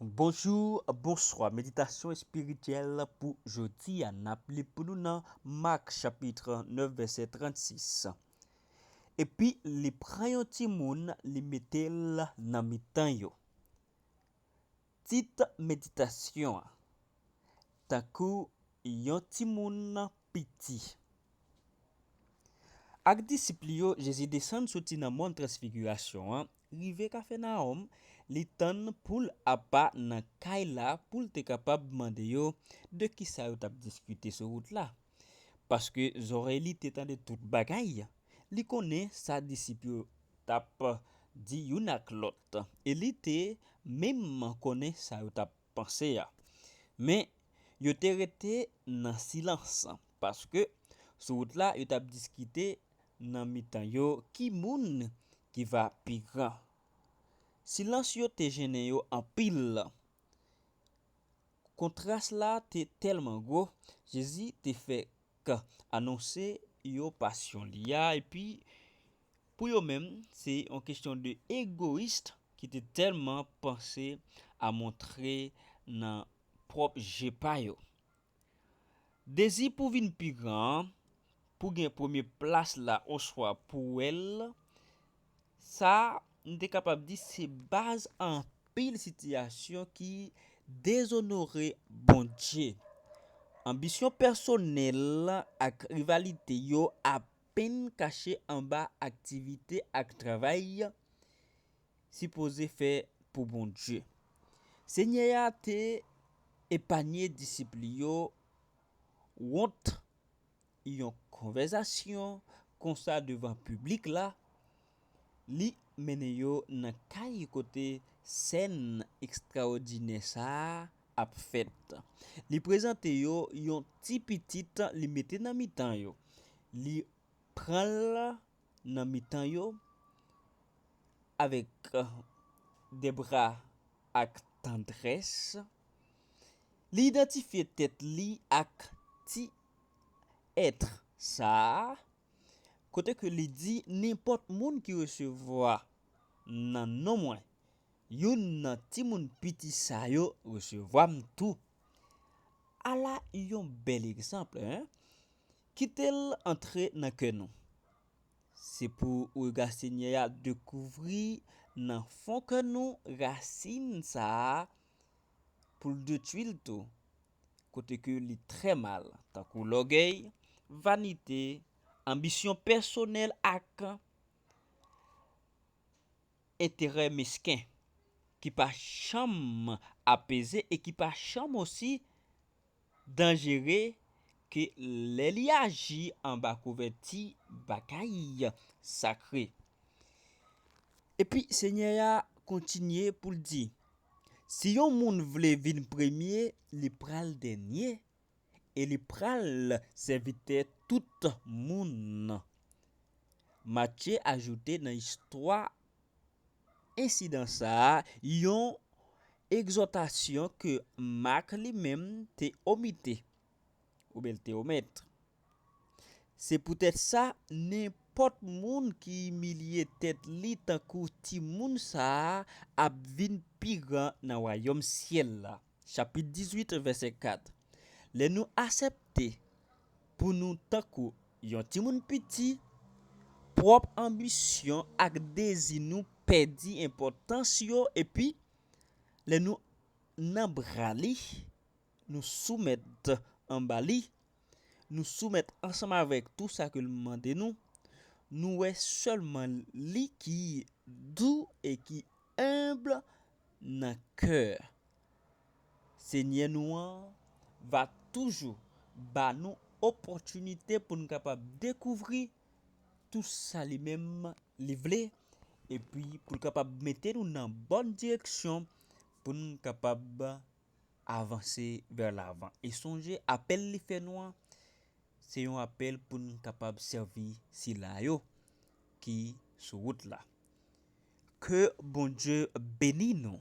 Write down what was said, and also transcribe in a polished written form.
Bonjour, bonsoir. Méditation spirituelle pour jeudi à Naples pour nous dans Marc chapitre 9 verset 36. Et puis les prend un petit moun, li mettel dans mi-temps yo. Petite méditation. Tant kou yon ti moun petit. Ak disciples yo, Jésus descend sorti dans mont transfiguration, rive Capharnaüm, li tan pou apa nan kay la pou te capable demander yo de qui ça yo t'a discuter sur route là. Parce que Zoreli t'étendait toute bagaille, li connaît sa disciple yo t'a dit yon ak l'autre. Et li te même connaît ça yo t'a pensé ya. Mais yo te rete nan silence parce que sur route là yo t'a discuter nan mitan yo ki moun qui va pi grand. Silence yo te gêné yo en pile. Contraste là te tellement gros, Jésus te fait annoncer yo passion liya et puis pour yo même c'est une question de égoïste qui était tellement pensé à montrer dans propre jepa yo. Désir pour vin pi grand, pour gagner première place là au soir pour elle, ça n'était capable dire c'est base en pile situation qui déshonorer bon Dieu. Ambition personnelle ak rivalité yo à peine caché en bas activité ak travail supposé faire pour bon Dieu. Seigneur a te épargné disciple yo honte yon conversation comme ça devant public là li mene yo nan kay côté scène extraordinaire ça a fait. Li présente yo yon ti petit li mette nan mi-temps yo. Li pran nan mi-temps yo avec des bras ak tendresse. Li identifier tête li ak ti être ça côté que li dit n'importe moun qui recevoir nan non moins yon nan ti moun petit sa yo recevoir tout. A la yon bel exemple qui tel entrer dans que nous. C'est pour regard Seigneur découvrir dans fond que nous racine ça pour de tuile tout côté que li très mal tant que l'orgueil, vanité, ambition personnelle ak intérêt mesquin qui pas cham apaiser et qui pas cham aussi dangereux que les agit en bas couverti bagaille sacré. Et puis Seigneur a continué pour dire si yon moun vle vin premier, li pral dernier et li pral serviteur tout moun. Matthieu ajouté dans histoire incident ça yon exhortation que Marc lui-même te omité ou bien te omettre. C'est peut-être ça n'importe moun qui humilie tête li tan kou ti moun sa ap vin pi grand nan royaume ciel là. Chapitre 18 verset 4. Les nous accepter pour nous tan kou yon ti moun petit propre ambition ak désir nous perdit importance yo et puis les nous nan brali nous soumettre en bali nous soumettre ensemble avec tout ça que le demande nous est seulement li qui doux et qui humble dans cœur. Seigneur nous va toujours ba nous opportunité pour nous capable découvrir tout ça lui-même li vle et puis pour capable mettre nous dans bonne direction pour nous capable avancer vers l'avant et songer appel li fait noir c'est un appel pour nous capable servir si la yo qui sur route là. Que bon Dieu bénisse nous.